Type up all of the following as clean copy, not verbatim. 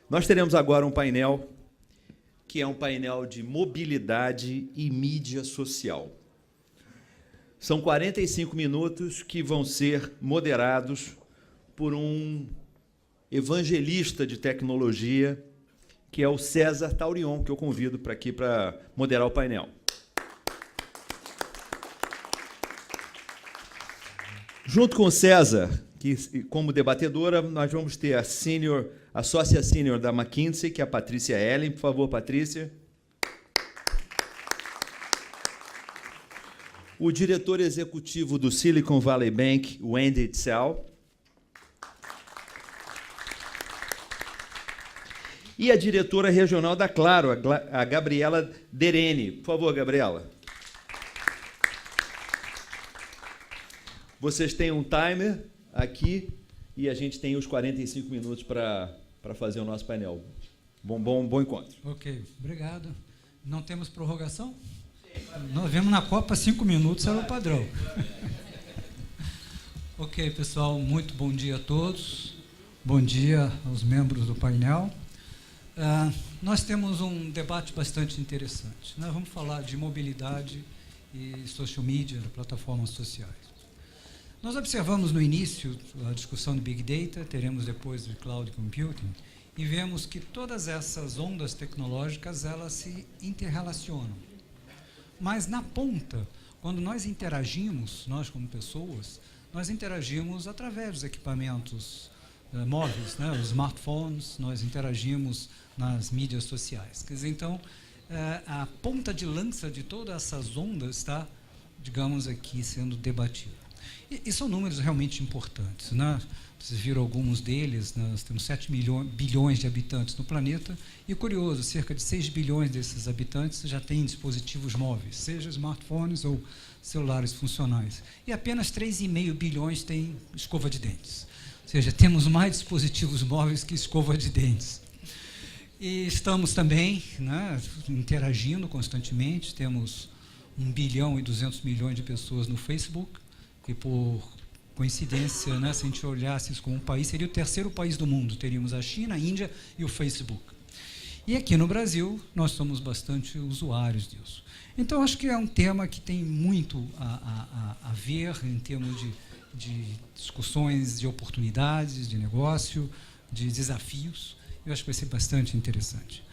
Nós teremos agora um painel que é um painel de mobilidade e mídia social. São 45 minutos que vão ser moderados por um evangelista de tecnologia, que é o César Taurion, que eu convido para aqui para moderar o painel. Junto com o César, que como debatedora, nós vamos ter a sócia sênior da McKinsey, que é a Patrícia Ellen. Por favor, Patrícia. O diretor executivo do Silicon Valley Bank, o Andy Tsao. E a diretora regional da Claro, a Gabriela Derene. Por favor, Gabriela. Vocês têm um timer aqui e a gente tem os 45 minutos para fazer o nosso painel. Bom encontro. Ok, obrigado. Não temos prorrogação? Nós vemos na Copa 5 minutos, era o padrão. Ok, pessoal, muito bom dia a todos. Bom dia aos membros do painel. Nós temos um debate bastante interessante. Nós vamos falar de mobilidade e social media, plataformas sociais. Nós observamos no início a discussão de Big Data, teremos depois de Cloud Computing, e vemos que todas essas ondas tecnológicas, elas se interrelacionam. Mas na ponta, quando nós interagimos, nós como pessoas, nós interagimos através dos equipamentos móveis, né, os smartphones, nós interagimos nas mídias sociais. Quer dizer, então, a ponta de lança de todas essas ondas está, digamos, aqui sendo debatida. E são números realmente importantes, né? Vocês viram alguns deles, nós temos 7 bilhões de habitantes no planeta, e curioso, cerca de 6 bilhões desses habitantes já têm dispositivos móveis, seja smartphones ou celulares funcionais, e apenas 3,5 bilhões têm escova de dentes. Ou seja, temos mais dispositivos móveis que escova de dentes. E estamos também, né, interagindo constantemente, temos 1 bilhão e 200 milhões de pessoas no Facebook, que por coincidência, né, se a gente olhasse isso como um país, seria o terceiro país do mundo. Teríamos a China, a Índia e o Facebook. E aqui no Brasil, nós somos bastante usuários disso. Então, acho que é um tema que tem muito a ver em termos de discussões, de oportunidades, de negócio, de desafios. Eu acho que vai ser bastante interessante.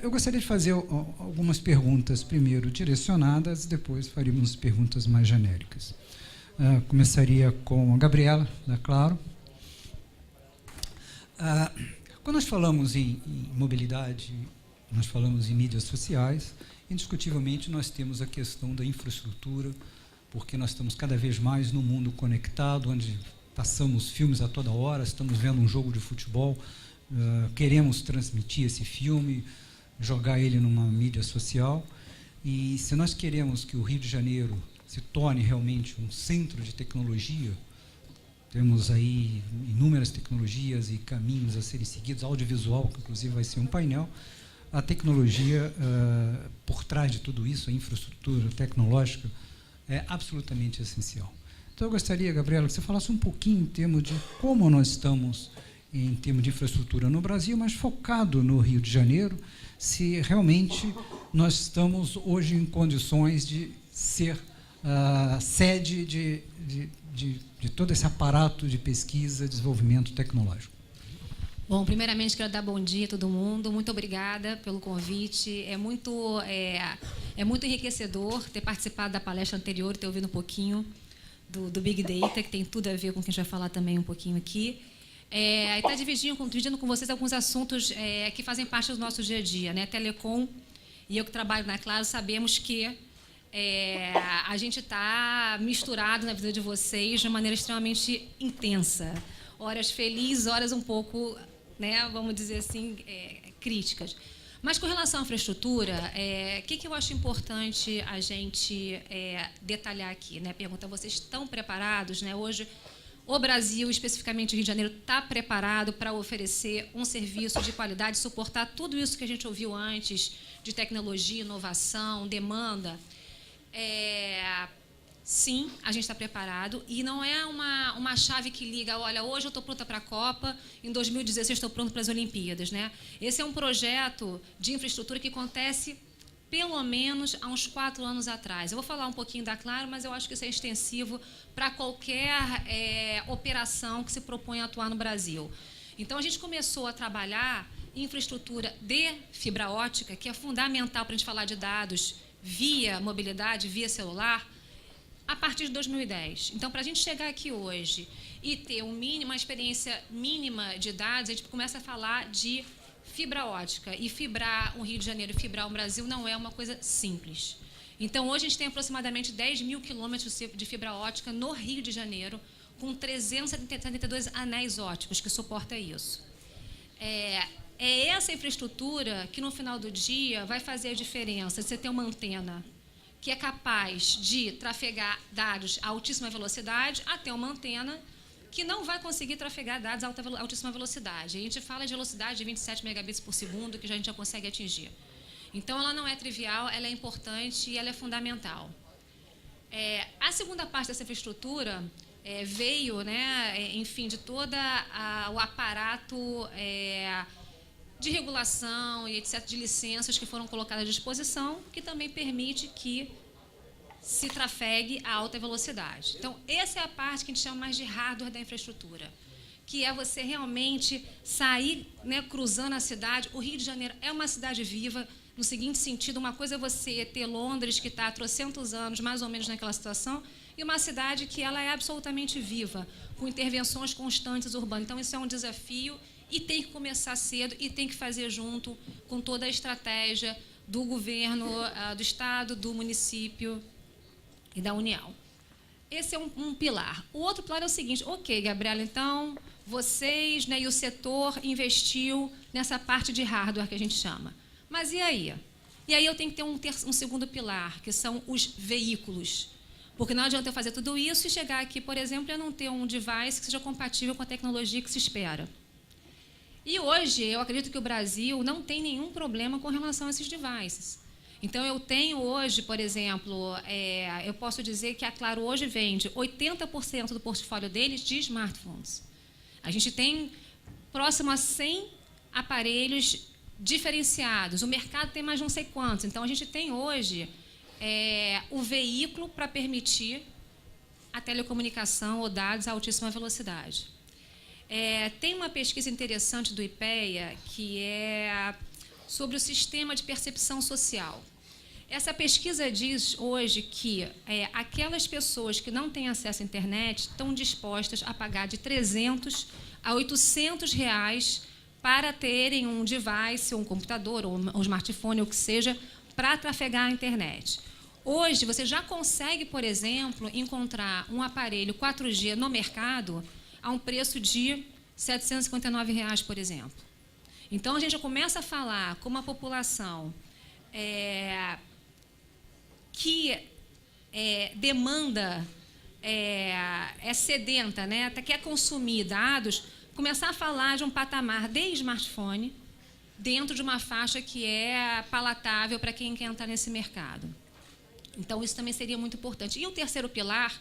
Eu gostaria de fazer algumas perguntas, primeiro direcionadas, depois faríamos perguntas mais genéricas. Começaria com a Gabriela, da Claro. Quando nós falamos em mobilidade, nós falamos em mídias sociais, indiscutivelmente nós temos a questão da infraestrutura, porque nós estamos cada vez mais no mundo conectado, onde passamos filmes a toda hora, estamos vendo um jogo de futebol, queremos transmitir esse filme, jogar ele numa mídia social, e se nós queremos que o Rio de Janeiro se torne realmente um centro de tecnologia, temos aí inúmeras tecnologias e caminhos a serem seguidos, audiovisual, que inclusive vai ser um painel, a tecnologia por trás de tudo isso, a infraestrutura tecnológica, é absolutamente essencial. Então, eu gostaria, Gabriela, que você falasse um pouquinho em termos de como nós estamos em termos de infraestrutura no Brasil, mas focado no Rio de Janeiro, se realmente nós estamos hoje em condições de ser sede de todo esse aparato de pesquisa e desenvolvimento tecnológico. Bom, primeiramente quero dar bom dia a todo mundo. Muito obrigada pelo convite. É muito enriquecedor ter participado da palestra anterior e ter ouvido um pouquinho do Big Data, que tem tudo a ver com o que a gente vai falar também um pouquinho aqui. Está dividindo com vocês alguns assuntos que fazem parte do nosso dia a dia, né? Telecom, e eu que trabalho na Claro, sabemos que a gente está misturado na vida de vocês de uma maneira extremamente intensa. Horas felizes, horas um pouco, né, vamos dizer assim, críticas. Mas com relação à infraestrutura, o que eu acho importante a gente detalhar aqui, né? Pergunta, vocês estão preparados, né? Hoje, o Brasil, especificamente o Rio de Janeiro, está preparado para oferecer um serviço de qualidade, suportar tudo isso que a gente ouviu antes, de tecnologia, inovação, demanda. sim, a gente está preparado e não é uma chave que liga, olha, hoje eu estou pronta para a Copa, em 2016 estou pronta para as Olimpíadas, né? Esse é um projeto de infraestrutura que acontece pelo menos há uns 4 anos atrás. Eu vou falar um pouquinho da Claro, mas eu acho que isso é extensivo para qualquer operação que se propõe a atuar no Brasil. Então, a gente começou a trabalhar em infraestrutura de fibra ótica, que é fundamental para a gente falar de dados via mobilidade, via celular, a partir de 2010. Então, para a gente chegar aqui hoje e ter uma experiência mínima de dados, a gente começa a falar de fibra ótica. E fibrar um Rio de Janeiro e fibrar um Brasil não é uma coisa simples. Então, hoje a gente tem aproximadamente 10 mil quilômetros de fibra ótica no Rio de Janeiro, com 372 anéis óticos que suporta isso. É essa infraestrutura que, no final do dia, vai fazer a diferença de você ter uma antena que é capaz de trafegar dados a altíssima velocidade até uma antena que não vai conseguir trafegar dados a altíssima velocidade. A gente fala de velocidade de 27 megabits por segundo, que a gente já consegue atingir. Então, ela não é trivial, ela é importante e ela é fundamental. A segunda parte dessa infraestrutura veio, né, enfim, de todo o aparato de regulação e etc., de licenças que foram colocadas à disposição, que também permite que se trafegue a alta velocidade. Então, essa é a parte que a gente chama mais de hardware da infraestrutura, que é você realmente sair, né, cruzando a cidade. O Rio de Janeiro é uma cidade viva, no seguinte sentido, uma coisa é você ter Londres, que está há trocentos anos, mais ou menos naquela situação, e uma cidade que ela é absolutamente viva, com intervenções constantes urbanas. Então, isso é um desafio e tem que começar cedo e tem que fazer junto com toda a estratégia do governo, do Estado, do município e da União. Esse é um pilar. O outro pilar é o seguinte: ok, Gabriela, então vocês, né, e o setor investiu nessa parte de hardware que a gente chama. Mas e aí? E aí eu tenho que ter um segundo pilar, que são os veículos. Porque não adianta eu fazer tudo isso e chegar aqui, por exemplo, e eu não ter um device que seja compatível com a tecnologia que se espera. E hoje, eu acredito que o Brasil não tem nenhum problema com relação a esses devices. Então, eu tenho hoje, por exemplo, eu posso dizer que a Claro hoje vende 80% do portfólio deles de smartphones. A gente tem próximo a 100 aparelhos diferenciados. O mercado tem mais não sei quantos. Então, a gente tem hoje o veículo para permitir a telecomunicação ou dados a altíssima velocidade. Tem uma pesquisa interessante do IPEA que é sobre o sistema de percepção social. Essa pesquisa diz hoje que aquelas pessoas que não têm acesso à internet estão dispostas a pagar de 300 a 800 reais para terem um device, um computador, ou um smartphone, ou o que seja, para trafegar a internet. Hoje, você já consegue, por exemplo, encontrar um aparelho 4G no mercado a um preço de R$ 759 reais, por exemplo. Então, a gente já começa a falar com uma população que demanda, sedenta, né, até quer consumir dados, começar a falar de um patamar de smartphone dentro de uma faixa que é palatável para quem quer entrar nesse mercado. Então, isso também seria muito importante. E o terceiro pilar,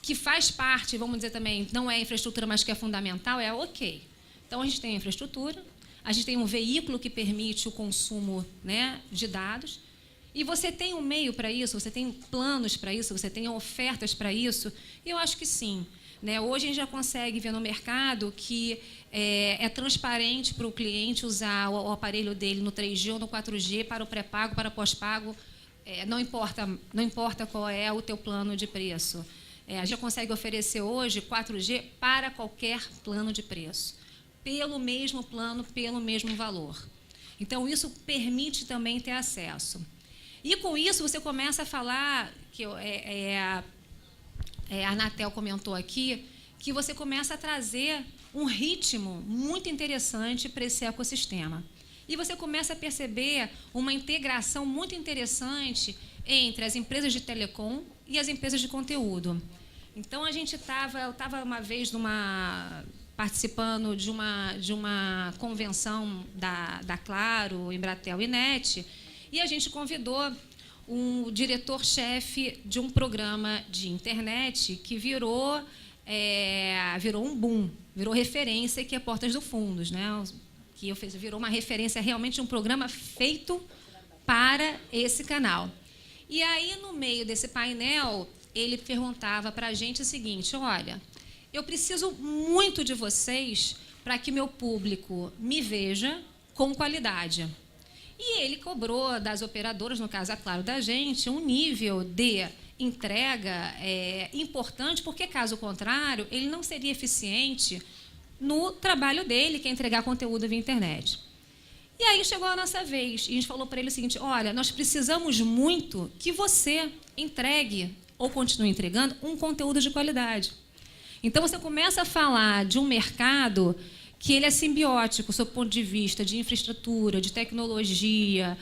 que faz parte, vamos dizer também, não é infraestrutura, mas que é fundamental, ok. Então, a gente tem a infraestrutura, a gente tem um veículo que permite o consumo, né, de dados, e você tem um meio para isso, você tem planos para isso, você tem ofertas para isso, e eu acho que sim. Né? Hoje a gente já consegue ver no mercado que é transparente para o cliente usar o aparelho dele no 3G ou no 4G para o pré-pago, para o pós-pago, não importa qual é o teu plano de preço. A gente já consegue oferecer hoje 4G para qualquer plano de preço, pelo mesmo plano, pelo mesmo valor. Então, isso permite também ter acesso. E, com isso, você começa a falar, que a Anatel comentou aqui, que você começa a trazer um ritmo muito interessante para esse ecossistema. E você começa a perceber uma integração muito interessante entre as empresas de telecom e as empresas de conteúdo. Então, eu estava uma vez participando de uma convenção da Claro, Embratel e NET, e a gente convidou um diretor-chefe de um programa de internet que virou um boom, virou referência, que é Portas dos Fundos, né? Virou uma referência realmente de um programa feito para esse canal. E aí, no meio desse painel, ele perguntava para a gente o seguinte: olha, eu preciso muito de vocês para que meu público me veja com qualidade. E ele cobrou das operadoras, no caso, é claro, da gente, um nível de entrega importante, porque, caso contrário, ele não seria eficiente no trabalho dele, que é entregar conteúdo via internet. E aí chegou a nossa vez, e a gente falou para ele o seguinte: olha, nós precisamos muito que você entregue, ou continue entregando, um conteúdo de qualidade. Então, você começa a falar de um mercado que ele é simbiótico, sob o ponto de vista de infraestrutura, de tecnologia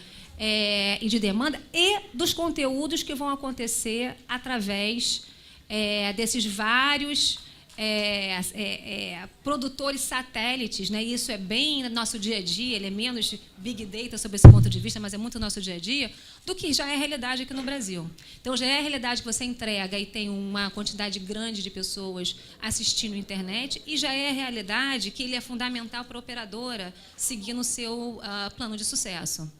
e de demanda, e dos conteúdos que vão acontecer através desses vários produtores satélites, né? Isso é bem nosso dia a dia, ele é menos big data sob esse ponto de vista, mas é muito nosso dia a dia, do que já é a realidade aqui no Brasil. Então, já é a realidade que você entrega e tem uma quantidade grande de pessoas assistindo a internet, e já é a realidade que ele é fundamental para a operadora seguir no seu plano de sucesso.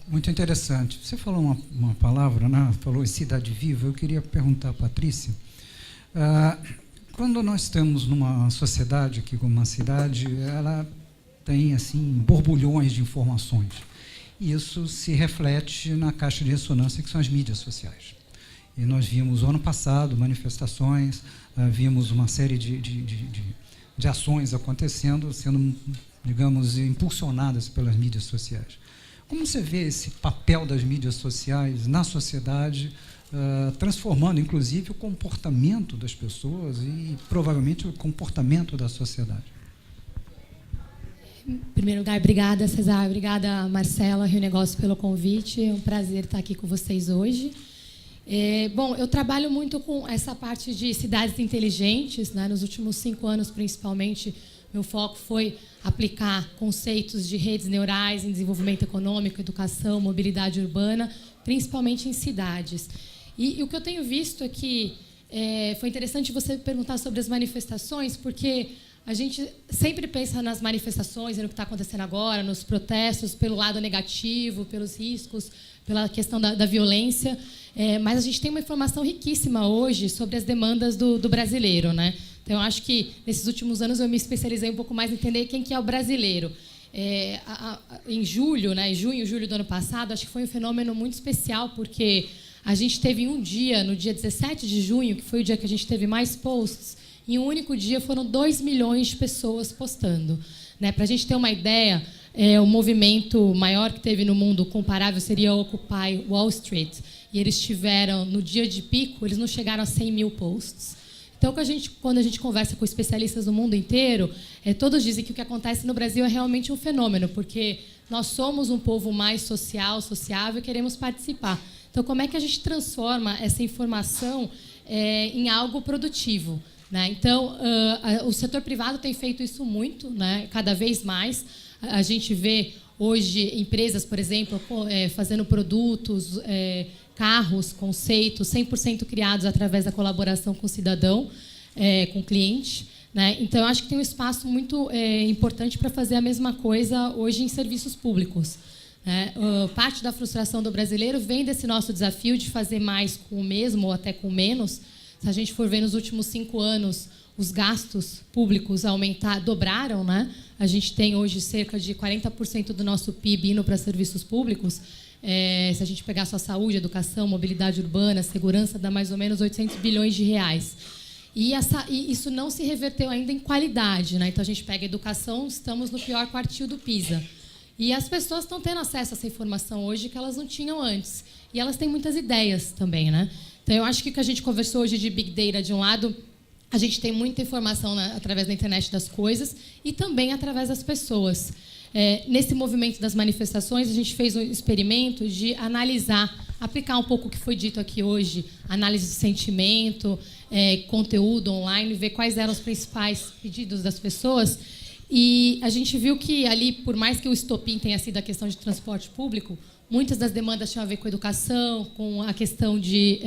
Muito interessante. Você falou uma palavra, né? Falou em cidade viva. Eu queria perguntar à Patrícia, quando nós estamos numa sociedade aqui, como uma cidade, ela tem assim borbulhões de informações. E isso se reflete na caixa de ressonância, que são as mídias sociais. E nós vimos, ano passado, manifestações, vimos uma série de ações acontecendo, sendo, digamos, impulsionadas pelas mídias sociais. Como você vê esse papel das mídias sociais na sociedade, transformando, inclusive, o comportamento das pessoas e, provavelmente, o comportamento da sociedade? Em primeiro lugar, obrigada, Cesar, obrigada, Marcela, Rio Negócio, pelo convite. É um prazer estar aqui com vocês hoje. Bom, eu trabalho muito com essa parte de cidades inteligentes, né? Nos últimos 5 anos, principalmente, meu foco foi aplicar conceitos de redes neurais em desenvolvimento econômico, educação, mobilidade urbana, principalmente em cidades. E o que eu tenho visto é que foi interessante você perguntar sobre as manifestações, porque a gente sempre pensa nas manifestações e no que está acontecendo agora, nos protestos, pelo lado negativo, pelos riscos, pela questão da violência, mas a gente tem uma informação riquíssima hoje sobre as demandas do brasileiro, né? Então, eu acho que, nesses últimos anos, eu me especializei um pouco mais em entender quem que é o brasileiro. Em junho, julho do ano passado, acho que foi um fenômeno muito especial, porque a gente teve um dia, no dia 17 de junho, que foi o dia que a gente teve mais posts, em um único dia foram 2 milhões de pessoas postando. Né? Para a gente ter uma ideia, o movimento maior que teve no mundo comparável seria o Occupy Wall Street. E eles tiveram, no dia de pico, eles não chegaram a 100 mil posts. Então, quando a gente conversa com especialistas do mundo inteiro, todos dizem que o que acontece no Brasil é realmente um fenômeno, porque nós somos um povo mais social, sociável, e queremos participar. Então, como é que a gente transforma essa informação em algo produtivo? Né? Então, o setor privado tem feito isso muito, né? Cada vez mais. A gente vê hoje empresas, por exemplo, fazendo produtos, carros, conceitos 100% criados através da colaboração com o cidadão, com o cliente. Né? Então, eu acho que tem um espaço muito importante para fazer a mesma coisa hoje em serviços públicos. Parte da frustração do brasileiro vem desse nosso desafio de fazer mais com o mesmo ou até com menos. Se a gente for ver nos últimos 5 anos, os gastos públicos dobraram, né? A gente tem hoje cerca de 40% do nosso PIB indo para serviços públicos. Se a gente pegar só saúde, educação, mobilidade urbana, segurança, dá mais ou menos 800 bilhões de reais. E isso não se reverteu ainda em qualidade. Né? Então, a gente pega a educação, estamos no pior quartil do PISA. E as pessoas estão tendo acesso a essa informação hoje que elas não tinham antes. E elas têm muitas ideias também. Né? Então, eu acho que o que a gente conversou hoje de Big Data, de um lado, a gente tem muita informação através da internet das coisas e também através das pessoas. Nesse movimento das manifestações, a gente fez um experimento de analisar, aplicar um pouco o que foi dito aqui hoje, análise de sentimento, conteúdo online, ver quais eram os principais pedidos das pessoas. E a gente viu que ali, por mais que o estopim tenha sido a questão de transporte público, muitas das demandas tinham a ver com educação, com a questão de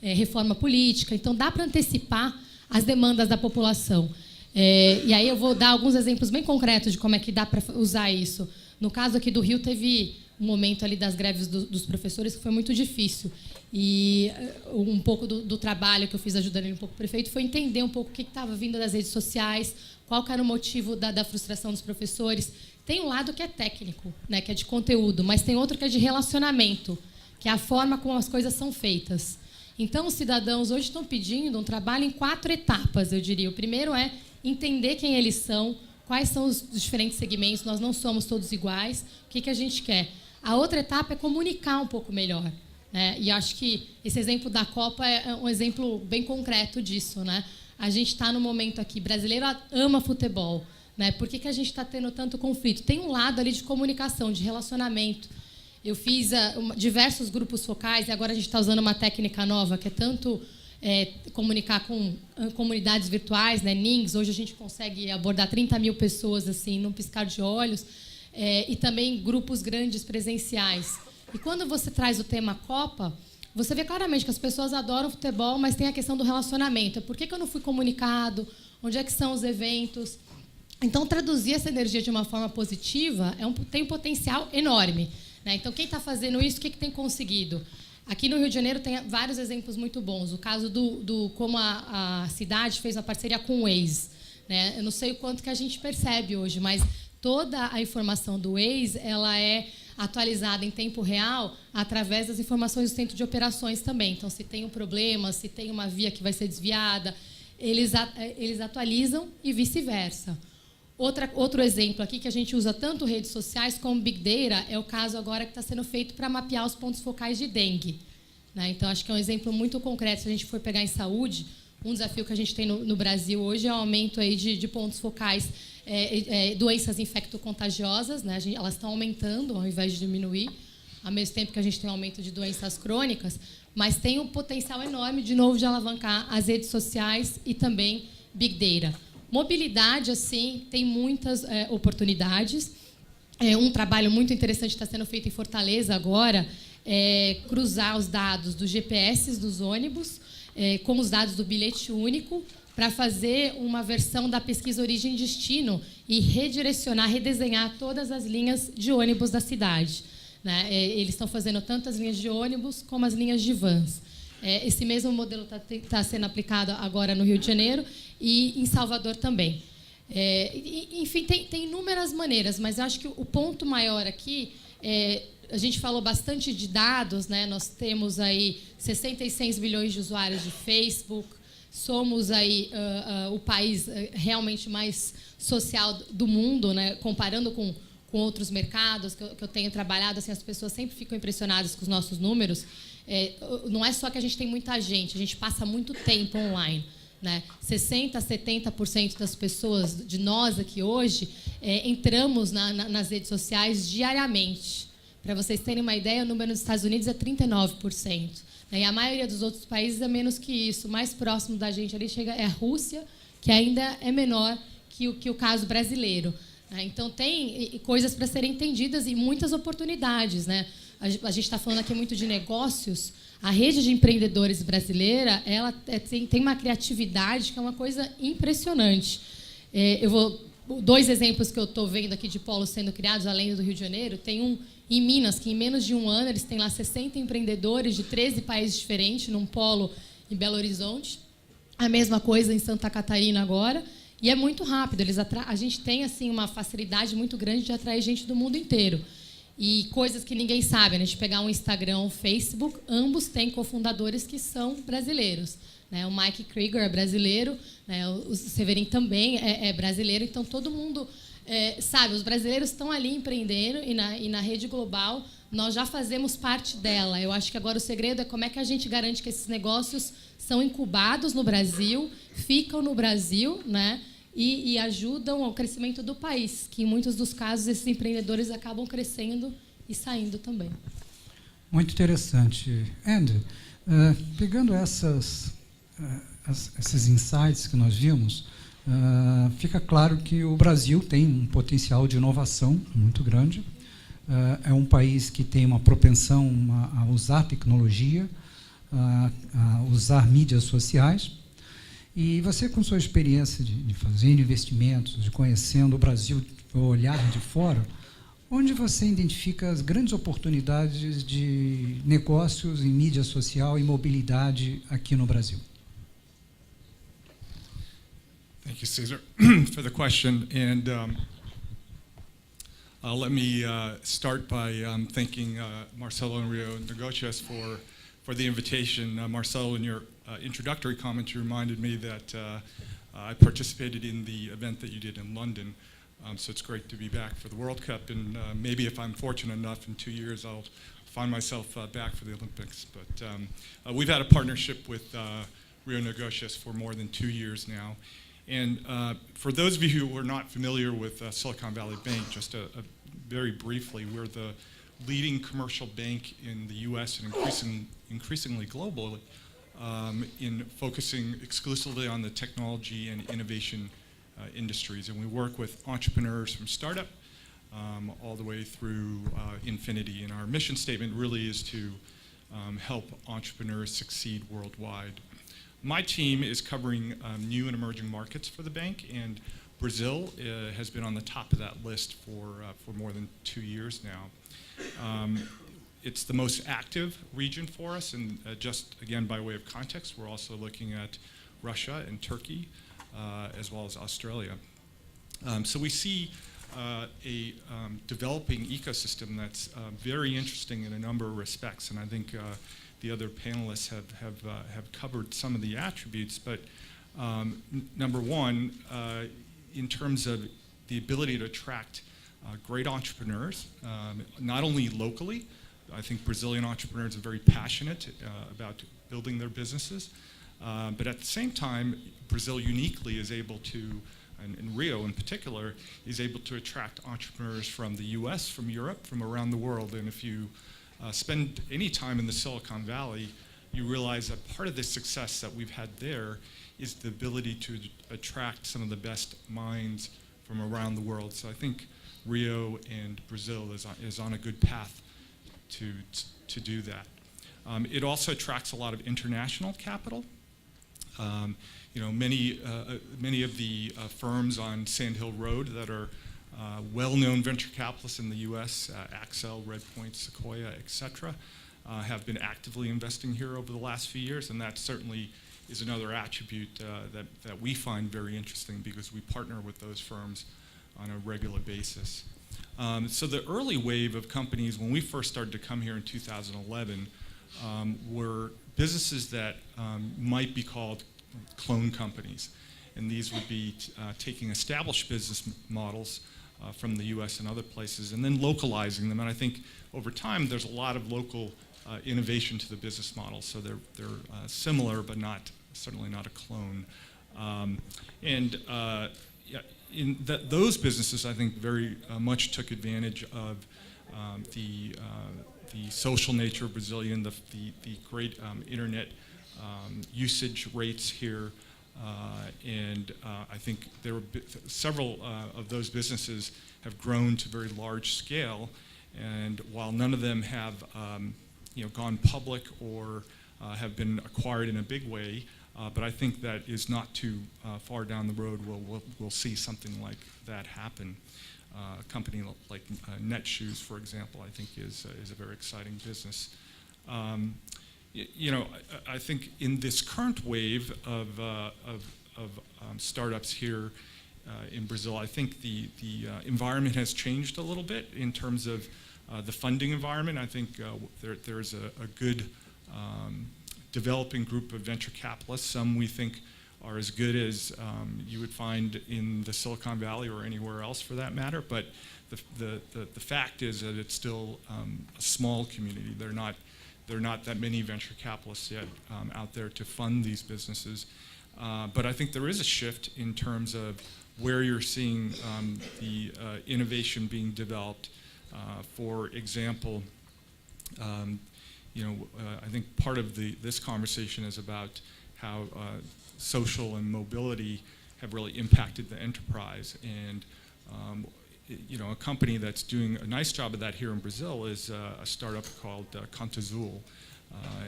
reforma política. Então, dá para antecipar as demandas da população. E aí eu vou dar alguns exemplos bem concretos de como é que dá para usar isso. No caso aqui do Rio, teve um momento ali das greves dos professores que foi muito difícil. E um pouco do trabalho que eu fiz ajudando um pouco o prefeito foi entender um pouco o que estava vindo das redes sociais, qual que era o motivo da frustração dos professores. Tem um lado que é técnico, né, que é de conteúdo, mas tem outro que é de relacionamento, que é a forma como as coisas são feitas. Então, os cidadãos hoje estão pedindo um trabalho em 4 etapas, eu diria. O primeiro é entender quem eles são, quais são os diferentes segmentos, nós não somos todos iguais, o que a gente quer. A outra etapa é comunicar um pouco melhor. E acho que esse exemplo da Copa é um exemplo bem concreto disso. Né? A gente está no momento aqui, brasileiro ama futebol. Né? Por que a gente está tendo tanto conflito? Tem um lado ali de comunicação, de relacionamento. Eu fiz diversos grupos focais e agora a gente está usando uma técnica nova, que é tanto comunicar com comunidades virtuais, né, NINGs. Hoje a gente consegue abordar 30 mil pessoas assim, num piscar de olhos, e também grupos grandes presenciais. E quando você traz o tema Copa, você vê claramente que as pessoas adoram futebol, mas tem a questão do relacionamento. Por que eu não fui comunicado? Onde é que são os eventos? Então, traduzir essa energia de uma forma positiva tem um potencial enorme. Né? Então, quem está fazendo isso, o que tem conseguido? Aqui no Rio de Janeiro tem vários exemplos muito bons. O caso como a cidade fez uma parceria com o Waze. Né? Eu não sei o quanto que a gente percebe hoje, mas toda a informação do Waze ela é atualizada em tempo real através das informações do centro de operações também. Então, se tem um problema, se tem uma via que vai ser desviada, eles atualizam e vice-versa. Outro exemplo aqui, que a gente usa tanto redes sociais como Big Data, é o caso agora que está sendo feito para mapear os pontos focais de dengue. Né? Então, acho que é um exemplo muito concreto. Se a gente for pegar em saúde, um desafio que a gente tem no Brasil hoje é o aumento aí de pontos focais, doenças infecto-contagiosas. Né? Elas estão aumentando ao invés de diminuir, ao mesmo tempo que a gente tem um aumento de doenças crônicas, mas tem um potencial enorme, de novo, de alavancar as redes sociais e também Big Data. Mobilidade, assim, tem muitas oportunidades. Um trabalho muito interessante está sendo feito em Fortaleza agora, cruzar os dados dos GPS dos ônibus com os dados do bilhete único para fazer uma versão da pesquisa Origem e Destino e redesenhar todas as linhas de ônibus da cidade. Né? Eles estão fazendo tanto as linhas de ônibus como as linhas de vans. Esse mesmo modelo está sendo aplicado agora no Rio de Janeiro e em Salvador também. Enfim, tem inúmeras maneiras, mas acho que o ponto maior aqui a gente falou bastante de dados, né? Nós temos aí 66 milhões de usuários de Facebook, somos aí o país realmente mais social do mundo, né? Comparando com outros mercados que eu tenho trabalhado, assim, as pessoas sempre ficam impressionadas com os nossos números. Não é só que a gente tem muita gente, a gente passa muito tempo online. Né? 60% a 70% das pessoas, de nós aqui hoje, entramos nas redes sociais diariamente. Para vocês terem uma ideia, o número nos Estados Unidos é 39%. Né? E a maioria dos outros países é menos que isso. O mais próximo da gente ali é a Rússia, que ainda é menor que o caso brasileiro. Então, tem coisas para serem entendidas e muitas oportunidades. Né? A gente está falando aqui muito de negócios. A rede de empreendedores brasileira ela tem uma criatividade que é uma coisa impressionante. Dois exemplos que eu estou vendo aqui de polos sendo criados, além do Rio de Janeiro. Tem um em Minas, que em menos de um ano eles têm lá 60 empreendedores de 13 países diferentes, num polo em Belo Horizonte. A mesma coisa em Santa Catarina agora. E é muito rápido. A gente tem assim, uma facilidade muito grande de atrair gente do mundo inteiro. E coisas que ninguém sabe, né? A gente pegar um Instagram, um Facebook, ambos têm cofundadores que são brasileiros. Né? O Mike Krieger é brasileiro, né? O Severin também é brasileiro, então todo mundo sabe, os brasileiros estão ali empreendendo e na rede global nós já fazemos parte dela. Eu acho que agora o segredo é como é que a gente garante que esses negócios são incubados no Brasil, ficam no Brasil, né? E ajudam ao crescimento do país, que em muitos dos casos esses empreendedores acabam crescendo e saindo também. Muito interessante. Andrew, pegando esses insights que nós vimos, fica claro que o Brasil tem um potencial de inovação muito grande. É um país que tem uma propensão a usar tecnologia, a usar mídias sociais. E você, com sua experiência de fazer investimentos, de conhecendo o Brasil, o olhar de fora, onde você identifica as grandes oportunidades de negócios em mídia social e mobilidade aqui no Brasil? Thank you, Cesar, for the question. And let me start by thanking Marcelo and Rio Negocios for the invitation. Marcelo, in your introductory comments, you reminded me that I participated in the event that you did in London. So it's great to be back for the World Cup. And maybe if I'm fortunate enough, in 2 years, I'll find myself back for the Olympics. But we've had a partnership with Rio Negocios for more than 2 years now. And for those of you who are not familiar with Silicon Valley Bank, just very briefly, we're the leading commercial bank in the US and increasingly globally in focusing exclusively on the technology and innovation industries. And we work with entrepreneurs from startup all the way through infinity. And our mission statement really is to help entrepreneurs succeed worldwide. My team is covering new and emerging markets for the bank, and Brazil has been on the top of that list for more than 2 years now. It's the most active region for us, and just again by way of context, we're also looking at Russia and Turkey, as well as Australia. So we see a developing ecosystem that's very interesting in a number of respects, and I think the other panelists have covered some of the attributes, but number one, in terms of the ability to attract great entrepreneurs, not only locally. I think Brazilian entrepreneurs are very passionate about building their businesses, but at the same time, Brazil uniquely is able to, and Rio in particular, is able to attract entrepreneurs from the US, from Europe, from around the world. And if you spend any time in the Silicon Valley, you realize that part of the success that we've had there is the ability to attract some of the best minds from around the world. So I think Rio and Brazil is on a good path to do that. It also attracts a lot of international capital. You know, many of the firms on Sand Hill Road that are well-known venture capitalists in the U.S., Accel, Redpoint, Sequoia, et cetera, have been actively investing here over the last few years, and that certainly is another attribute that we find very interesting because we partner with those firms on a regular basis. So the early wave of companies, when we first started to come here in 2011, were businesses that might be called clone companies. And these would be taking established business models from the US and other places and then localizing them. And I think over time there's a lot of local innovation to the business model. So they're similar, but certainly not a clone. Those businesses, I think, very much took advantage of the social nature of Brazilian, the great internet usage rates here. I think there were several of those businesses have grown to very large scale, and while none of them have gone public or have been acquired in a big way, but I think that is not too far down the road we'll see something like that happen. A company like Netshoes, for example, I think is a very exciting business. I think in this current wave of startups here in Brazil, I think the environment has changed a little bit in terms of the funding environment. I think there's a good developing group of venture capitalists. Some we think are as good as you would find in the Silicon Valley or anywhere else for that matter, but the fact is that it's still a small community. There are not that many venture capitalists yet out there to fund these businesses. But I think there is a shift in terms of where you're seeing the innovation being developed. For example, I think part of this conversation is about how social and mobility have really impacted the enterprise. And a company that's doing a nice job of that here in Brazil is a startup called Conta Azul.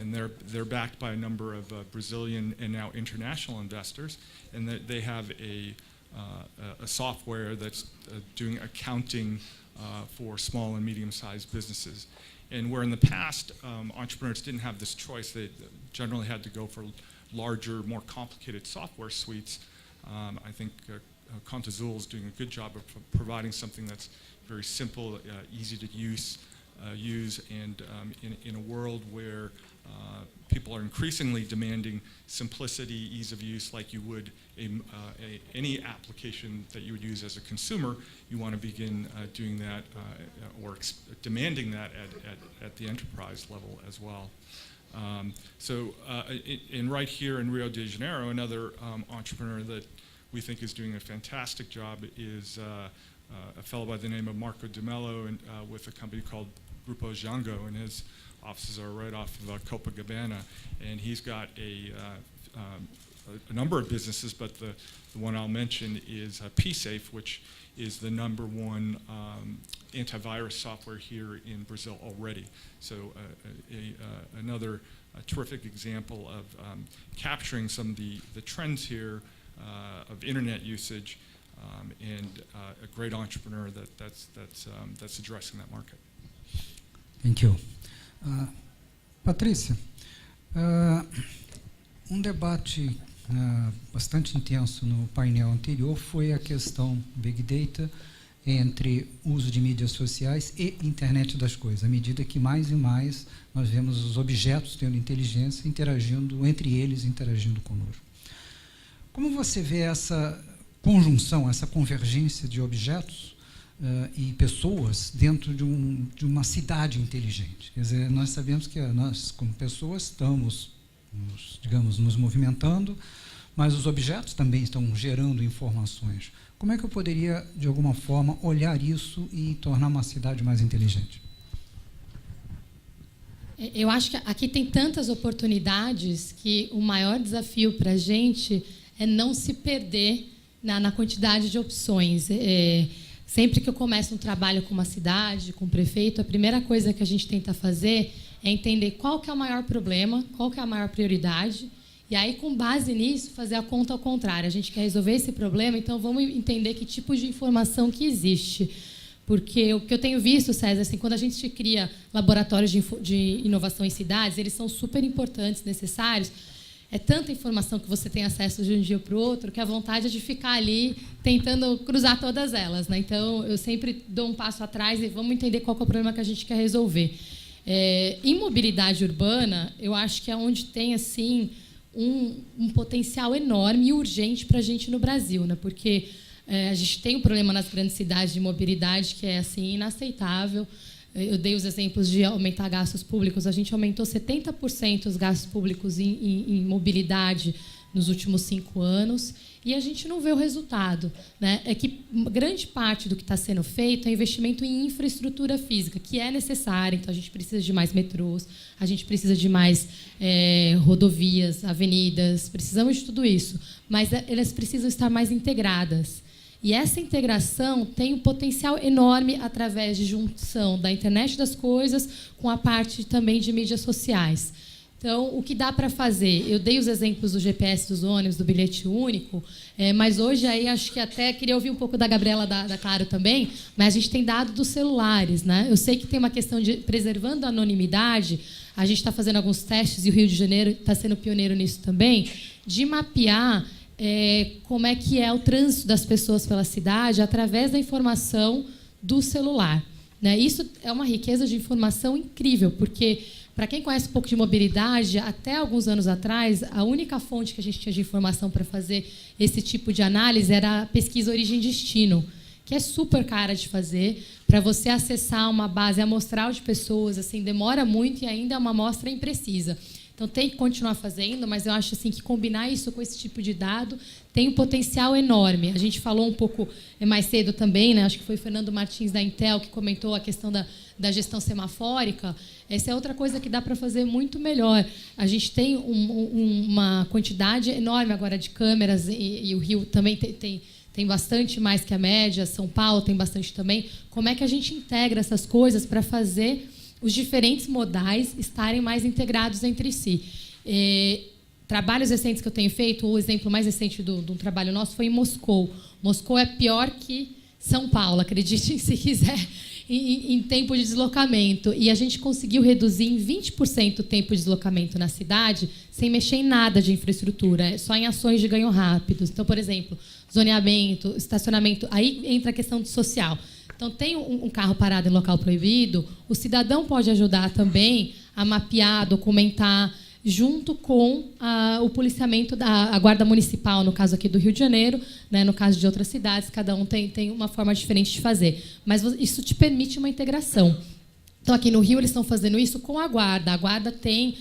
And they're backed by a number of Brazilian and now international investors, and they have a software that's doing accounting for small and medium-sized businesses. And where in the past entrepreneurs didn't have this choice, they generally had to go for larger, more complicated software suites. I think Conta Azul is doing a good job of providing something that's very simple, easy to use, and in a world where people are increasingly demanding simplicity, ease of use, like you would any application that you would use as a consumer, you want to begin doing that or demanding that at the enterprise level as well. And right here in Rio de Janeiro, another entrepreneur that we think is doing a fantastic job is a fellow by the name of Marco de Mello, and with a company called Grupo Django, and his offices are right off of Copacabana, and he's got a number of businesses, but the one I'll mention is PSafe, which is the #1 antivirus software here in Brazil already. So another terrific example of capturing some of the trends here of internet usage, and a great entrepreneur that's addressing that market. Thank you. Patrícia, debate bastante intenso no painel anterior foi a questão Big Data entre uso de mídias sociais e internet das coisas, à medida que mais e mais nós vemos os objetos tendo inteligência interagindo entre eles, interagindo conosco. Como você vê essa conjunção, essa convergência de objetos e pessoas dentro de uma cidade inteligente? Quer dizer, nós sabemos que nós, como pessoas, estamos, nos movimentando, mas os objetos também estão gerando informações. Como é que eu poderia, de alguma forma, olhar isso e tornar uma cidade mais inteligente? Eu acho que aqui tem tantas oportunidades que o maior desafio para a gente é não se perder na quantidade de opções. Sempre que eu começo um trabalho com uma cidade, com um prefeito, a primeira coisa que a gente tenta fazer é entender qual que é o maior problema, qual que é a maior prioridade, e aí, com base nisso, fazer a conta ao contrário. A gente quer resolver esse problema, então vamos entender que tipo de informação que existe. Porque o que eu tenho visto, César, assim, quando a gente cria laboratórios de inovação em cidades, eles são super importantes, necessários. É tanta informação que você tem acesso de um dia para o outro que a vontade é de ficar ali tentando cruzar todas elas, né? Então, eu sempre dou um passo atrás e vamos entender qual que é o problema que a gente quer resolver. Em mobilidade urbana, eu acho que é onde tem assim um potencial enorme e urgente para a gente no Brasil, né? Porque a gente tem um problema nas grandes cidades de mobilidade que é assim inaceitável. Eu dei os exemplos de aumentar gastos públicos. A gente aumentou 70% os gastos públicos em mobilidade nos últimos 5 anos e a gente não vê o resultado, né? É que grande parte do que está sendo feito é investimento em infraestrutura física, que é necessária. Então, a gente precisa de mais metrôs, a gente precisa de mais rodovias, avenidas, precisamos de tudo isso. Mas elas precisam estar mais integradas. E essa integração tem um potencial enorme através de junção da internet das coisas com a parte também de mídias sociais. Então, o que dá para fazer? Eu dei os exemplos do GPS dos ônibus, do bilhete único, mas hoje aí acho que até queria ouvir um pouco da Gabriela da Claro também, mas a gente tem dado dos celulares, né? Eu sei que tem uma questão de preservando a anonimidade, a gente está fazendo alguns testes e o Rio de Janeiro está sendo pioneiro nisso também, de mapear como é que é o trânsito das pessoas pela cidade através da informação do celular, né? Isso é uma riqueza de informação incrível, porque, para quem conhece um pouco de mobilidade, até alguns anos atrás, a única fonte que a gente tinha de informação para fazer esse tipo de análise era a pesquisa origem-destino, que é super cara de fazer. Para você acessar uma base amostral de pessoas, assim, demora muito e ainda é uma amostra imprecisa. Então, tem que continuar fazendo, mas eu acho assim, que combinar isso com esse tipo de dado tem um potencial enorme. A gente falou um pouco mais cedo também, né? Acho que foi o Fernando Martins, da Intel, que comentou a questão da gestão semafórica. Essa é outra coisa que dá para fazer muito melhor. A gente tem uma quantidade enorme agora de câmeras, e o Rio também tem bastante mais que a média, São Paulo tem bastante também. Como é que a gente integra essas coisas para fazer os diferentes modais estarem mais integrados entre si? Trabalhos recentes que eu tenho feito, o exemplo mais recente de um trabalho nosso foi em Moscou. Moscou é pior que São Paulo, acreditem se quiser, em tempo de deslocamento. E a gente conseguiu reduzir em 20% o tempo de deslocamento na cidade sem mexer em nada de infraestrutura, só em ações de ganho rápidos. Então, por exemplo, zoneamento, estacionamento, aí entra a questão do social. Então, tem um carro parado em local proibido, o cidadão pode ajudar também a mapear, documentar, junto com o policiamento, a Guarda Municipal, no caso aqui do Rio de Janeiro, né, no caso de outras cidades, cada um tem uma forma diferente de fazer. Mas isso te permite uma integração. Então, aqui no Rio, eles estão fazendo isso com a Guarda. A Guarda tem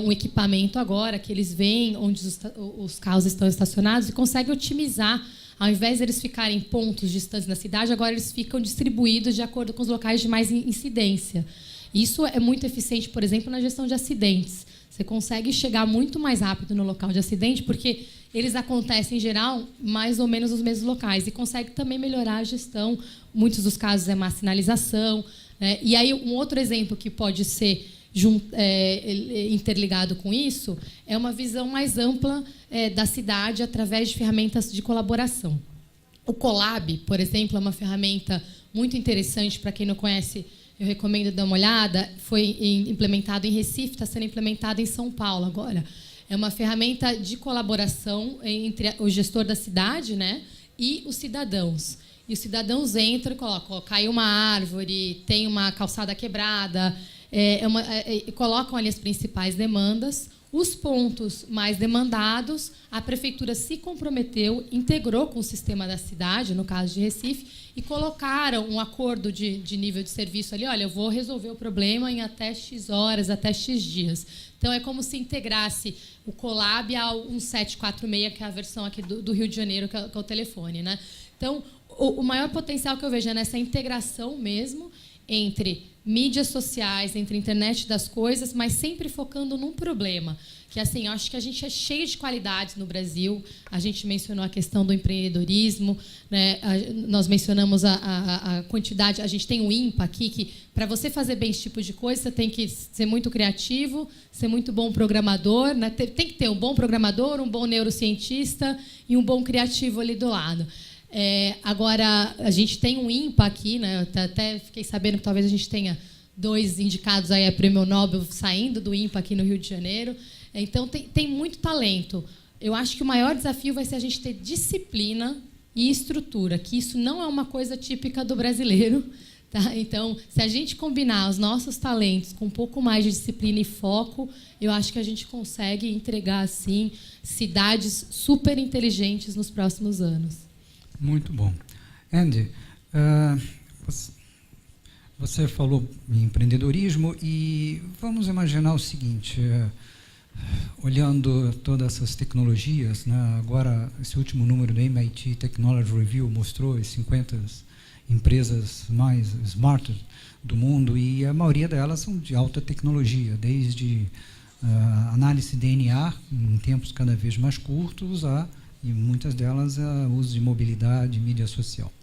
um equipamento agora que eles veem onde os carros estão estacionados e conseguem otimizar. Ao invés de eles ficarem em pontos distantes na cidade, agora eles ficam distribuídos de acordo com os locais de mais incidência. Isso é muito eficiente, por exemplo, na gestão de acidentes. Você consegue chegar muito mais rápido no local de acidente, porque eles acontecem, em geral, mais ou menos nos mesmos locais. E consegue também melhorar a gestão. Muitos dos casos é má sinalização. Né? E aí, um outro exemplo que pode ser interligado com isso é uma visão mais ampla da cidade através de ferramentas de colaboração. O Colab, por exemplo, é uma ferramenta muito interessante. Para quem não conhece, eu recomendo dar uma olhada. Foi implementado em Recife, está sendo implementado em São Paulo agora. É uma ferramenta de colaboração entre o gestor da cidade, né, e os cidadãos. E os cidadãos entram e colocam, caiu uma árvore, tem uma calçada quebrada, colocam ali as principais demandas. Os pontos mais demandados, a prefeitura se comprometeu, integrou com o sistema da cidade, no caso de Recife, e colocaram um acordo de nível de serviço ali. Olha, eu vou resolver o problema em até X horas, até X dias. Então, é como se integrasse o Colab ao 1746, que é a versão aqui do Rio de Janeiro, que é o telefone. Né? Então, o maior potencial que eu vejo é nessa integração mesmo entre mídias sociais, entre a internet das coisas, mas sempre focando num problema. Que, assim, eu acho que a gente é cheio de qualidades no Brasil. A gente mencionou a questão do empreendedorismo, né? Nós mencionamos a quantidade. A gente tem o IMPA aqui, que, para você fazer bem esse tipo de coisa, você tem que ser muito criativo, ser muito bom programador. Né? Tem que ter um bom programador, um bom neurocientista e um bom criativo ali do lado. Agora, a gente tem um IMPA aqui, né? Até fiquei sabendo que talvez a gente tenha 2 indicados aí a Prêmio Nobel saindo do IMPA aqui no Rio de Janeiro. Então, tem muito talento. Eu acho que o maior desafio vai ser a gente ter disciplina e estrutura, que isso não é uma coisa típica do brasileiro. Tá? Então, se a gente combinar os nossos talentos com um pouco mais de disciplina e foco, eu acho que a gente consegue entregar, assim, cidades super inteligentes nos próximos anos. Muito bom. Andy, você falou em empreendedorismo e vamos imaginar o seguinte, olhando todas essas tecnologias, né, agora esse último número do MIT Technology Review mostrou as 50 empresas mais smart do mundo e a maioria delas são de alta tecnologia, desde análise de DNA em tempos cada vez mais curtos e muitas delas uso de mobilidade, mídia social.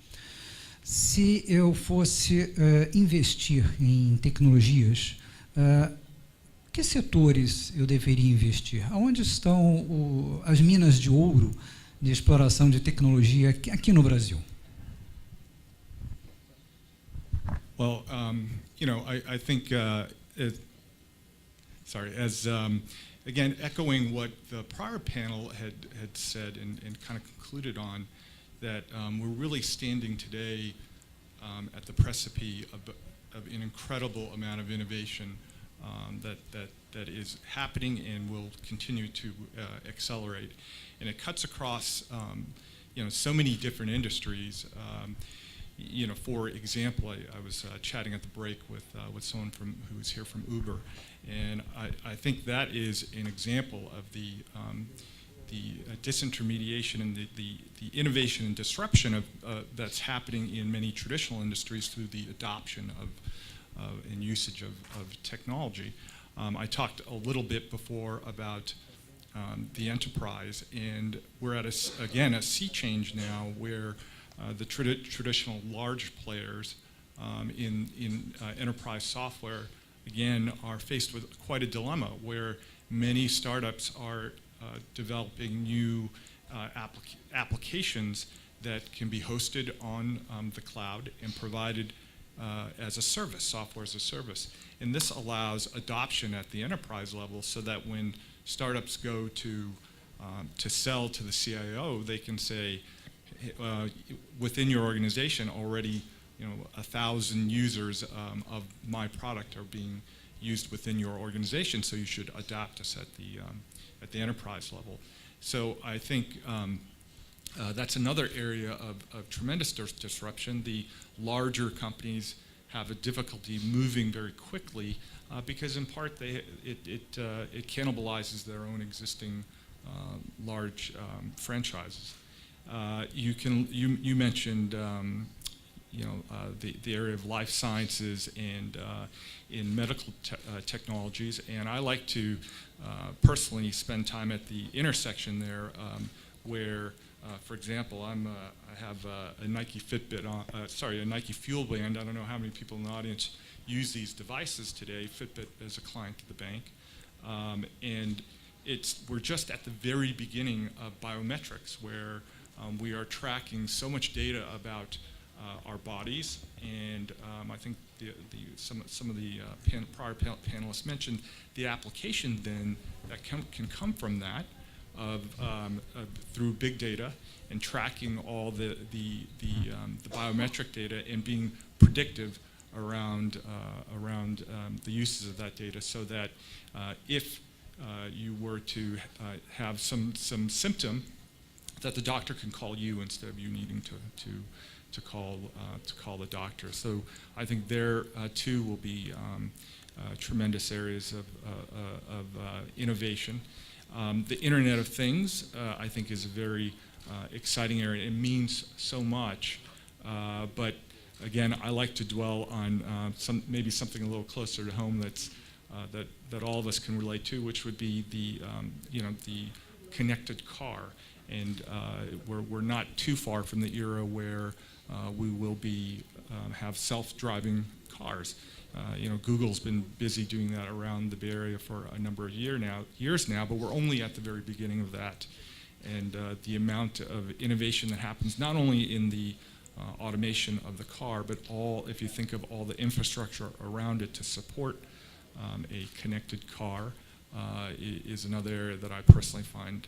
Se eu fosse investir em tecnologias, que setores eu deveria investir? Onde estão as minas de ouro de exploração de tecnologia aqui no Brasil? Well, I think, again, echoing what the prior panel had said and kind of concluded on, that we're really standing today at the precipice of an incredible amount of innovation that is happening and will continue to accelerate. And it cuts across so many different industries. For example, I was chatting at the break with someone who was here from Uber, and I think that is an example of the disintermediation and the innovation and disruption that's happening in many traditional industries through the adoption and usage of technology. I talked a little bit before about the enterprise, and we're at a sea change now where the traditional large players in enterprise software, again, are faced with quite a dilemma where many startups are developing new applications that can be hosted on the cloud and provided as a service, software as a service. And this allows adoption at the enterprise level so that when startups go to sell to the CIO, they can say, within your organization already, 1,000 users of my product are being used within your organization, so you should adopt us at the enterprise level. So I think that's another area of tremendous disruption. The larger companies have a difficulty moving very quickly because in part it cannibalizes their own existing large franchises. You mentioned the area of life sciences and in medical technologies, and I like to personally spend time at the intersection there, where, for example, I have a Nike Fitbit a Nike Fuel Band. I don't know how many people in the audience use these devices today. Fitbit is a client to the bank, and we're just at the very beginning of biometrics, where we are tracking so much data about our bodies, and I think some of the prior panelists mentioned the application then that can come from that through big data and tracking all the biometric data and being predictive around the uses of that data, so that if you were to have some symptom, that the doctor can call you instead of you needing to call the doctor. So I think there too will be tremendous areas of innovation. The Internet of Things, I think, is a very exciting area. It means so much, but again, I like to dwell on maybe something a little closer to home that all of us can relate to, which would be the connected car. And we're not too far from the era where we will have self-driving cars. Google's been busy doing that around the Bay Area for a number of years now, but we're only at the very beginning of that. And the amount of innovation that happens not only in the automation of the car, but if you think of all the infrastructure around it to support a connected car, is another area that I personally find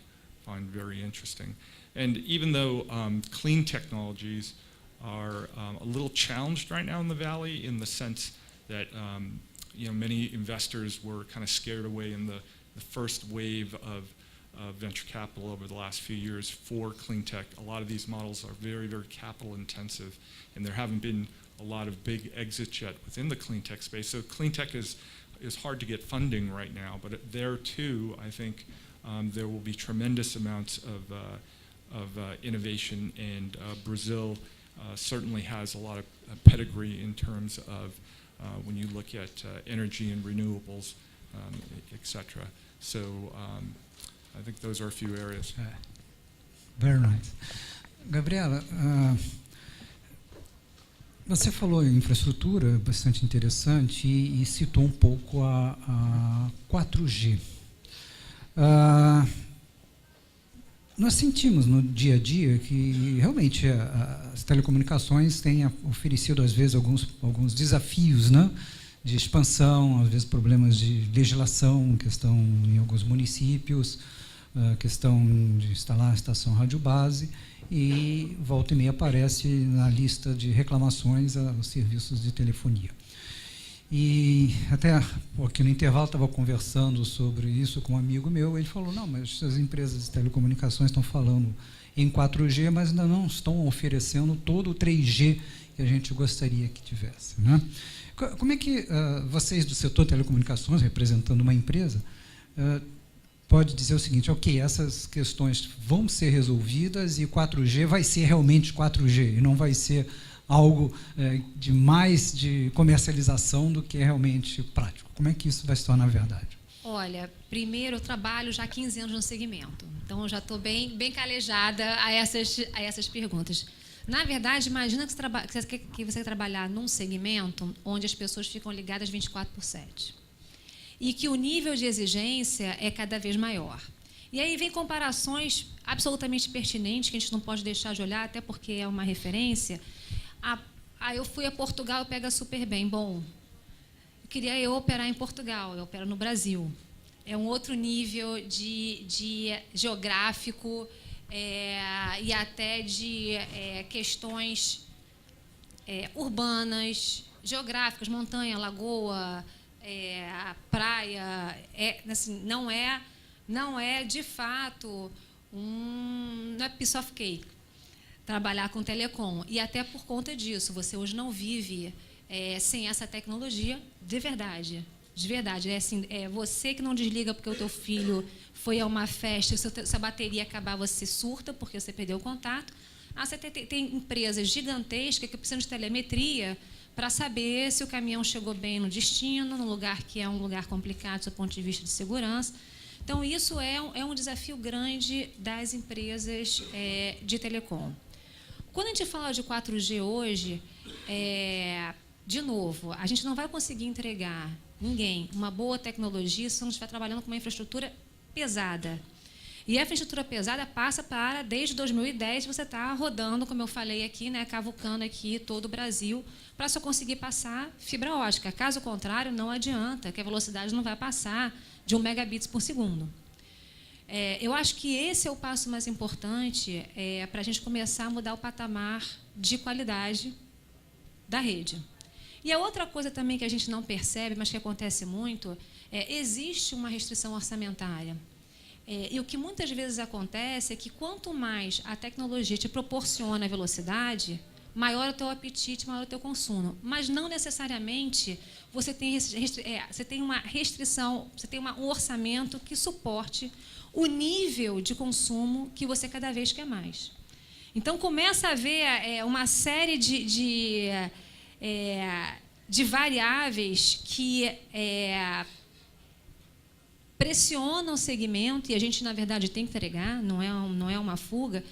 very interesting. And even though clean technologies are a little challenged right now in the Valley, in the sense that many investors were kind of scared away in the first wave of venture capital over the last few years for clean tech. A lot of these models are very, very capital intensive, and there haven't been a lot of big exits yet within the clean tech space. So clean tech is hard to get funding right now, but there too, I think there will be tremendous amounts of innovation, and Brazil certainly has a lot of pedigree in terms of when you look at energy and renewables, et cetera. So I think those are a few areas. Very nice. Gabriela, você falou em infraestrutura, bastante interessante, e citou um pouco a 4G. Nós sentimos no dia a dia que realmente as telecomunicações têm oferecido às vezes alguns desafios, né, de expansão, às vezes problemas de legislação, questão em alguns municípios, questão de instalar a estação rádio base, e volta e meia aparece na lista de reclamações os serviços de telefonia. E até porque no intervalo estava conversando sobre isso com um amigo meu, ele falou, não, mas as empresas de telecomunicações estão falando em 4G, mas ainda não estão oferecendo todo o 3G que a gente gostaria que tivesse, né? Como é que vocês do setor de telecomunicações, representando uma empresa, pode dizer o seguinte, ok, essas questões vão ser resolvidas e 4G vai ser realmente 4G e não vai ser algo de mais de comercialização do que é realmente prático? Como é que isso vai se tornar verdade? Olha, primeiro, eu trabalho já há 15 anos no segmento, então eu já estou bem calejada a essas perguntas. Na verdade, imagina que você quer trabalhar num segmento onde as pessoas ficam ligadas 24/7 e que o nível de exigência é cada vez maior. E aí vem comparações absolutamente pertinentes que a gente não pode deixar de olhar, até porque é uma referência. Eu fui a Portugal, pega super bem. Bom, eu queria operar em Portugal, eu opero no Brasil. É um outro nível de geográfico e até de questões urbanas, geográficas, montanha, lagoa, praia. Assim, não é de fato não é piece of cake trabalhar com telecom. E até por conta disso, você hoje não vive sem essa tecnologia de verdade. De verdade. É você que não desliga porque o teu filho foi a uma festa, se a bateria acabar, você surta porque você perdeu o contato. Você tem empresas gigantescas que precisam de telemetria para saber se o caminhão chegou bem no destino, num lugar que é um lugar complicado do ponto de vista de segurança. Então, isso é um desafio grande das empresas de telecom. Quando a gente fala de 4G hoje, de novo, a gente não vai conseguir entregar ninguém uma boa tecnologia se não estiver trabalhando com uma infraestrutura pesada. E a infraestrutura pesada passa desde 2010, você está rodando, como eu falei aqui, né, cavucando aqui todo o Brasil, para só conseguir passar fibra ótica. Caso contrário, não adianta, que a velocidade não vai passar de 1 megabits por segundo. Eu acho que esse é o passo mais importante para a gente começar a mudar o patamar de qualidade da rede. E a outra coisa também que a gente não percebe, mas que acontece muito, existe uma restrição orçamentária. E o que muitas vezes acontece é que quanto mais a tecnologia te proporciona velocidade, maior é o teu apetite, maior é o teu consumo. Mas não necessariamente você tem uma restrição, você tem um orçamento que suporte o nível de consumo que você cada vez quer mais. Então, começa a haver uma série de variáveis que pressionam o segmento, e a gente, na verdade, tem que entregar, não é uma fuga,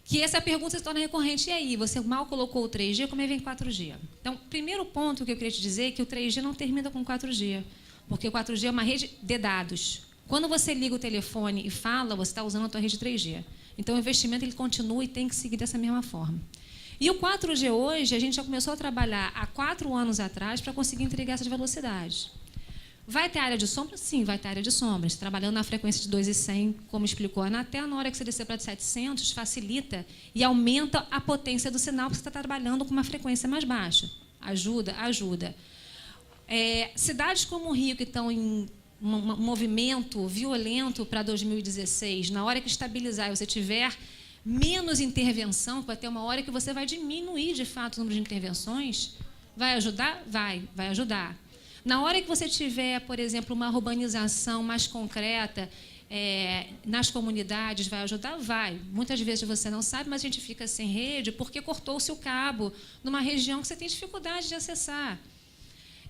que essa pergunta se torna recorrente. E aí, você mal colocou o 3G, como é que vem 4G? Então, primeiro ponto que eu queria te dizer é que o 3G não termina com 4G, porque o 4G é uma rede de dados. Quando você liga o telefone e fala, você está usando a tua rede 3G. Então, o investimento ele continua e tem que seguir dessa mesma forma. E o 4G hoje, a gente já começou a trabalhar há 4 anos atrás para conseguir entregar essas velocidades. Vai ter área de sombra? Sim, vai ter área de sombras. Trabalhando na frequência de 2.100, como explicou a Anatel, na hora que você descer para 700, facilita e aumenta a potência do sinal, porque você está trabalhando com uma frequência mais baixa. Ajuda. Cidades como o Rio, que estão em um movimento violento para 2016, na hora que estabilizar e você tiver menos intervenção, vai ter uma hora que você vai diminuir, de fato, o número de intervenções, vai ajudar? Vai ajudar. Na hora que você tiver, por exemplo, uma urbanização mais concreta nas comunidades, vai ajudar? Vai. Muitas vezes você não sabe, mas a gente fica sem rede porque cortou-se o cabo numa região que você tem dificuldade de acessar.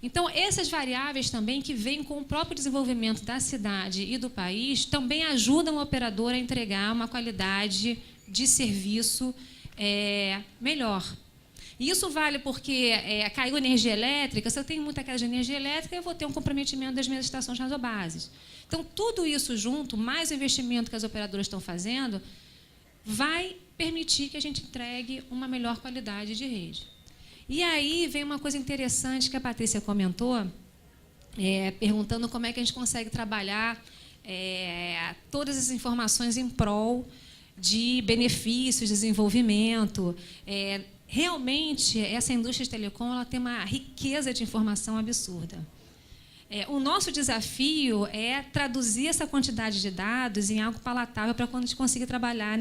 Então, essas variáveis também que vêm com o próprio desenvolvimento da cidade e do país também ajudam o operador a entregar uma qualidade de serviço melhor. E isso vale porque caiu energia elétrica, se eu tenho muita queda de energia elétrica, eu vou ter um comprometimento das minhas estações razobases. Então, tudo isso junto, mais o investimento que as operadoras estão fazendo, vai permitir que a gente entregue uma melhor qualidade de rede. E aí vem uma coisa interessante que a Patrícia comentou, perguntando como é que a gente consegue trabalhar todas as informações em prol de benefícios, desenvolvimento, realmente, essa indústria de telecom ela tem uma riqueza de informação absurda. O nosso desafio é traduzir essa quantidade de dados em algo palatável para quando a gente conseguir trabalhar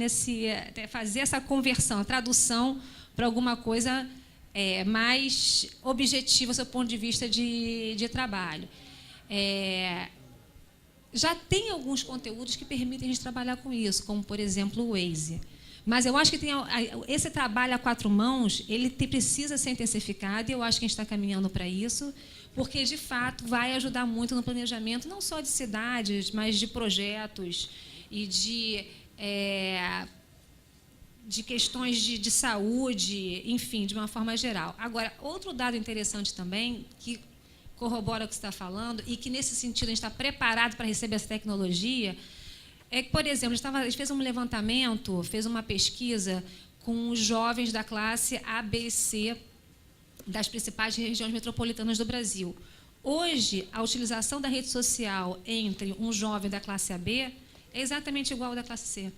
fazer essa conversão, a tradução para alguma coisa mais objetiva do seu ponto de vista de trabalho. Já tem alguns conteúdos que permitem a gente trabalhar com isso, como, por exemplo, o Waze. Mas eu acho que esse trabalho a 4 mãos, ele precisa ser intensificado, e eu acho que a gente está caminhando para isso, porque, de fato, vai ajudar muito no planejamento, não só de cidades, mas de projetos e de questões de saúde, enfim, de uma forma geral. Agora, outro dado interessante também, que corrobora o que você está falando, e que, nesse sentido, a gente está preparado para receber essa tecnologia, é que, por exemplo, a gente fez um levantamento, fez uma pesquisa com os jovens da classe A, B e C das principais regiões metropolitanas do Brasil. Hoje, a utilização da rede social entre um jovem da classe AB é exatamente igual ao da classe C.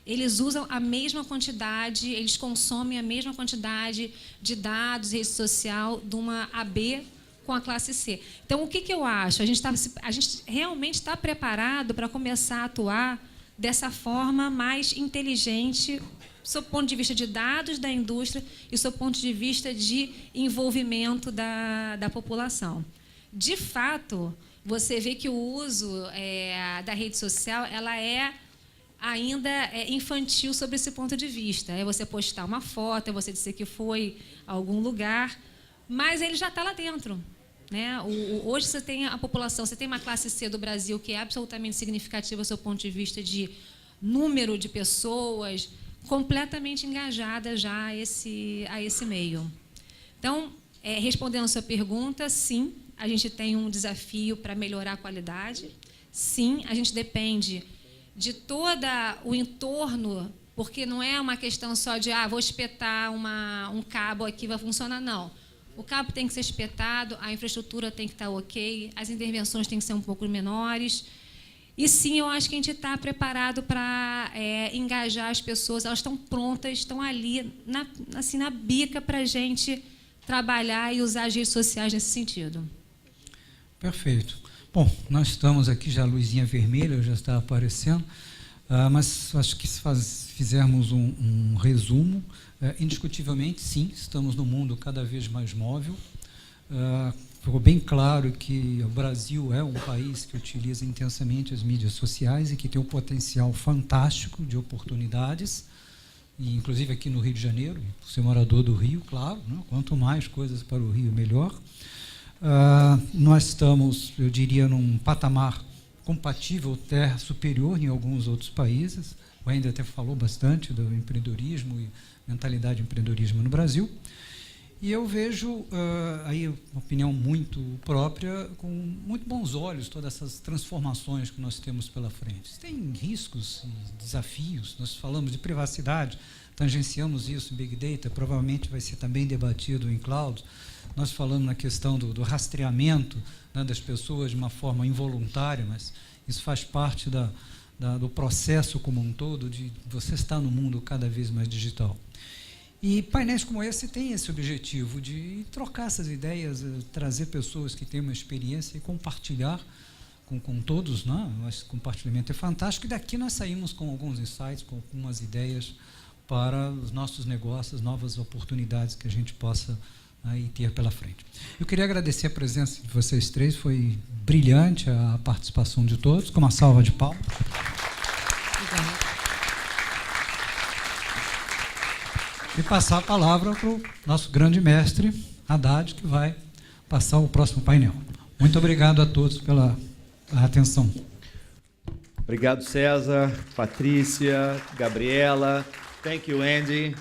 Eles usam a mesma quantidade, eles consomem a mesma quantidade de dados, rede social, de uma AB com a classe C. Então, o que eu acho? A gente realmente está preparado para começar a atuar dessa forma mais inteligente, sob o ponto de vista de dados da indústria e sob o ponto de vista de envolvimento da população. De fato, você vê que o uso da rede social ela ainda infantil sobre esse ponto de vista. É você postar uma foto, é você dizer que foi a algum lugar, mas ele já está lá dentro. Né? Hoje você tem a população, você tem uma classe C do Brasil que é absolutamente significativa do seu ponto de vista de número de pessoas completamente engajadas já a esse meio. Então, respondendo a sua pergunta, sim, a gente tem um desafio para melhorar a qualidade. Sim, a gente depende de todo o entorno, porque não é uma questão só de vou espetar um cabo aqui, vai funcionar, não. O cabo tem que ser espetado, a infraestrutura tem que estar ok, as intervenções têm que ser um pouco menores. E, sim, eu acho que a gente está preparado para engajar as pessoas, elas estão prontas, estão ali, na bica, para a gente trabalhar e usar as redes sociais nesse sentido. Perfeito. Bom, nós estamos aqui, já a luzinha vermelha já está aparecendo, mas acho que se fizermos um resumo, indiscutivelmente, sim, estamos num mundo cada vez mais móvel. Ficou bem claro que o Brasil é um país que utiliza intensamente as mídias sociais e que tem um potencial fantástico de oportunidades, e inclusive aqui no Rio de Janeiro, por ser morador do Rio, claro, né? Quanto mais coisas para o Rio, melhor. Nós estamos, eu diria, num patamar compatível, até superior em alguns outros países. O Andy até falou bastante do empreendedorismo e mentalidade de empreendedorismo no Brasil. E eu vejo, aí uma opinião muito própria, com muito bons olhos todas essas transformações que nós temos pela frente. Tem riscos e desafios, nós falamos de privacidade, tangenciamos isso em Big Data, provavelmente vai ser também debatido em cloud. Nós falamos na questão do rastreamento, né, das pessoas de uma forma involuntária, mas isso faz parte do processo como um todo, de você estar no mundo cada vez mais digital. E painéis como esse têm esse objetivo de trocar essas ideias, trazer pessoas que têm uma experiência e compartilhar com todos, né? Esse compartilhamento é fantástico, e daqui nós saímos com alguns insights, com algumas ideias para os nossos negócios, novas oportunidades que a gente possa aí ter pela frente. Eu queria agradecer a presença de vocês três, foi brilhante a participação de todos, com uma salva de palmas. E passar a palavra para o nosso grande mestre, Haddad, que vai passar o próximo painel. Muito obrigado a todos pela atenção. Obrigado, César, Patrícia, Gabriela. Thank you, Andy.